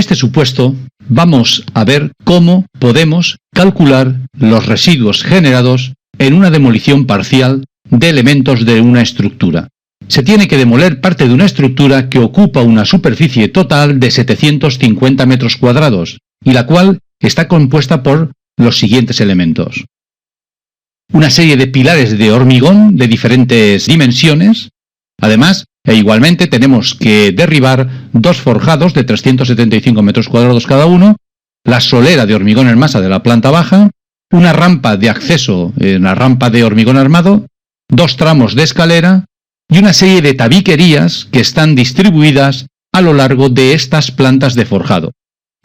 este supuesto vamos a ver cómo podemos calcular los residuos generados en una demolición parcial de elementos de una estructura. Se tiene que demoler parte de una estructura que ocupa una superficie total de 750 metros cuadrados y la cual está compuesta por los siguientes elementos. Una serie de pilares de hormigón de diferentes dimensiones. Además, igualmente tenemos que derribar dos forjados de 375 metros cuadrados cada uno, la solera de hormigón en masa de la planta baja, una rampa de acceso, una rampa de hormigón armado, dos tramos de escalera y una serie de tabiquerías que están distribuidas a lo largo de estas plantas de forjado.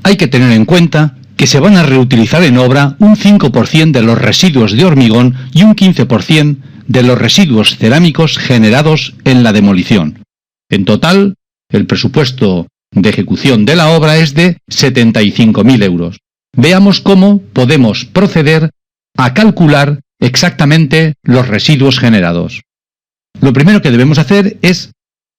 Hay que tener en cuenta que se van a reutilizar en obra un 5% de los residuos de hormigón y un 15% de los residuos cerámicos generados en la demolición. En total, el presupuesto de ejecución de la obra es de 75.000 euros. Veamos cómo podemos proceder a calcular exactamente los residuos generados. Lo primero que debemos hacer es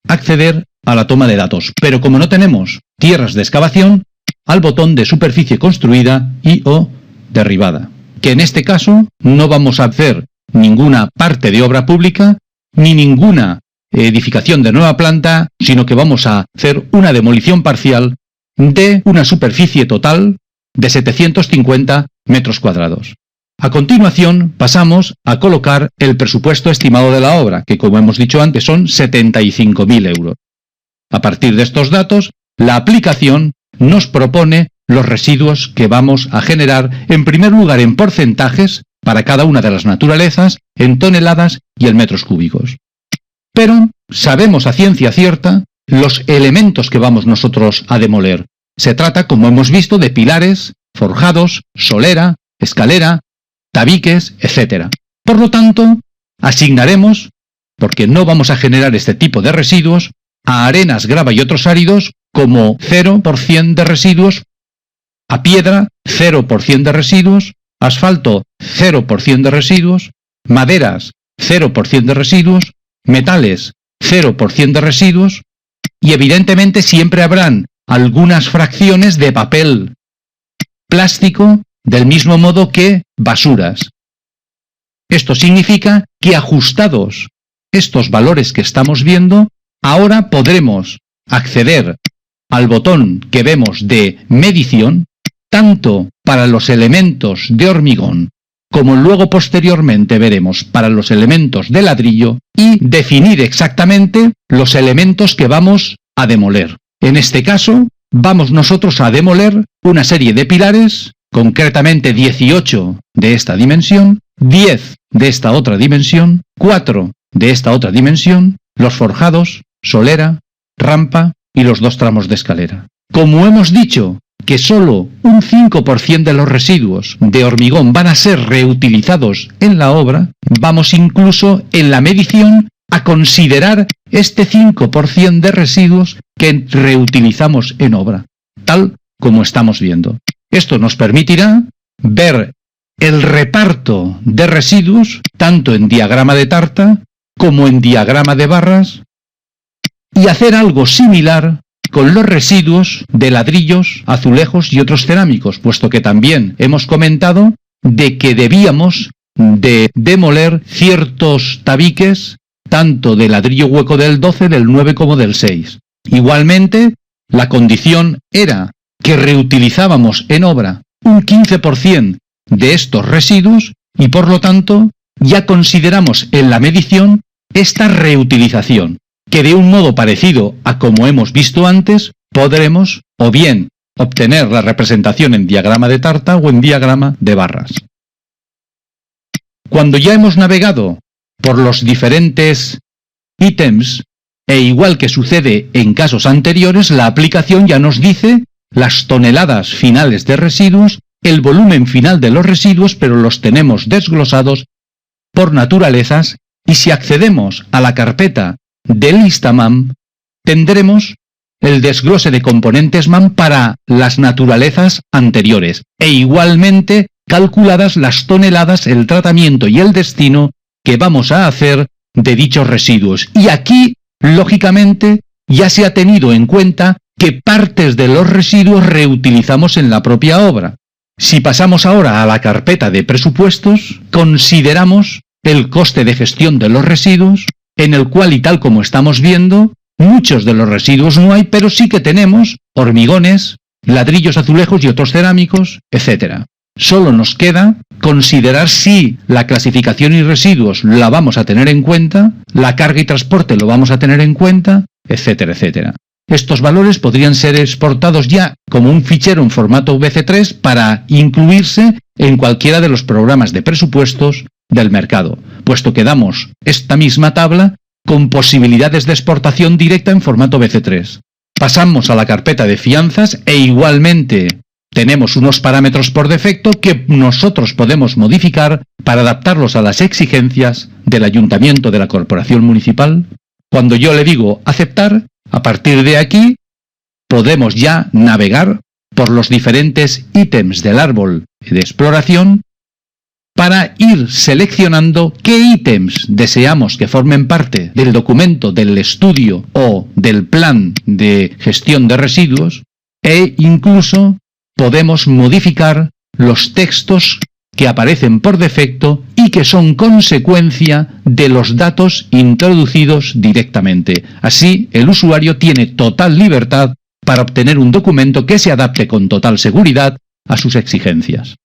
acceder a la toma de datos, pero como no tenemos tierras de excavación, al botón de superficie construida y o derribada, que en este caso no vamos a hacer ninguna parte de obra pública ni ninguna edificación de nueva planta, sino que vamos a hacer una demolición parcial de una superficie total de 750 metros cuadrados. A continuación pasamos a colocar el presupuesto estimado de la obra, que como hemos dicho antes son 75.000 euros. A partir de estos datos, la aplicación nos propone los residuos que vamos a generar, en primer lugar en porcentajes para cada una de las naturalezas, en toneladas y en metros cúbicos. Pero sabemos a ciencia cierta los elementos que vamos nosotros a demoler. Se trata, como hemos visto, de pilares, forjados, solera, escalera, tabiques, etc. Por lo tanto, asignaremos, porque no vamos a generar este tipo de residuos, a arenas, grava y otros áridos como 0% de residuos, a piedra 0% de residuos, asfalto 0% de residuos, maderas 0% de residuos, metales 0% de residuos y evidentemente siempre habrán algunas fracciones de papel, plástico, del mismo modo que basuras. Esto significa que ajustados estos valores que estamos viendo, ahora podremos acceder al botón que vemos de medición, tanto para los elementos de hormigón como luego posteriormente veremos para los elementos de ladrillo y definir exactamente los elementos que vamos a demoler. En este caso, vamos nosotros a demoler una serie de pilares, concretamente 18 de esta dimensión, 10 de esta otra dimensión, 4 de esta otra dimensión, los forjados, solera, rampa y los dos tramos de escalera. Como hemos dicho que solo un 5% de los residuos de hormigón van a ser reutilizados en la obra, vamos incluso en la medición a considerar este 5% de residuos que reutilizamos en obra, tal como estamos viendo. Esto nos permitirá ver el reparto de residuos tanto en diagrama de tarta como en diagrama de barras y hacer algo similar con los residuos de ladrillos, azulejos y otros cerámicos, puesto que también hemos comentado de que debíamos de demoler ciertos tabiques tanto de ladrillo hueco del 12, del 9 como del 6. Igualmente, la condición era que reutilizábamos en obra un 15% de estos residuos y por lo tanto ya consideramos en la medición esta reutilización, que de un modo parecido a como hemos visto antes, podremos o bien obtener la representación en diagrama de tarta o en diagrama de barras. Cuando ya hemos navegado por los diferentes ítems, e igual que sucede en casos anteriores, la aplicación ya nos dice las toneladas finales de residuos, el volumen final de los residuos, pero los tenemos desglosados por naturalezas, y si accedemos a la carpeta de lista MAM, tendremos el desglose de componentes MAM para las naturalezas anteriores, e igualmente calculadas las toneladas, el tratamiento y el destino que vamos a hacer de dichos residuos. Y aquí, lógicamente, ya se ha tenido en cuenta qué partes de los residuos reutilizamos en la propia obra. Si pasamos ahora a la carpeta de presupuestos, consideramos el coste de gestión de los residuos, en el cual, y tal como estamos viendo, muchos de los residuos no hay, pero sí que tenemos hormigones, ladrillos, azulejos y otros cerámicos, etc. Solo nos queda considerar si la clasificación y residuos la vamos a tener en cuenta, la carga y transporte lo vamos a tener en cuenta, etcétera, etcétera. Estos valores podrían ser exportados ya como un fichero en formato VC3 para incluirse en cualquiera de los programas de presupuestos del mercado, puesto que damos esta misma tabla con posibilidades de exportación directa en formato VC3. Pasamos a la carpeta de fianzas e igualmente tenemos unos parámetros por defecto que nosotros podemos modificar para adaptarlos a las exigencias del ayuntamiento, de la corporación municipal. Cuando yo le digo aceptar, a partir de aquí podemos ya navegar por los diferentes ítems del árbol de exploración para ir seleccionando qué ítems deseamos que formen parte del documento, del estudio o del plan de gestión de residuos, e incluso podemos modificar los textos que aparecen por defecto y que son consecuencia de los datos introducidos directamente. Así, el usuario tiene total libertad para obtener un documento que se adapte con total seguridad a sus exigencias.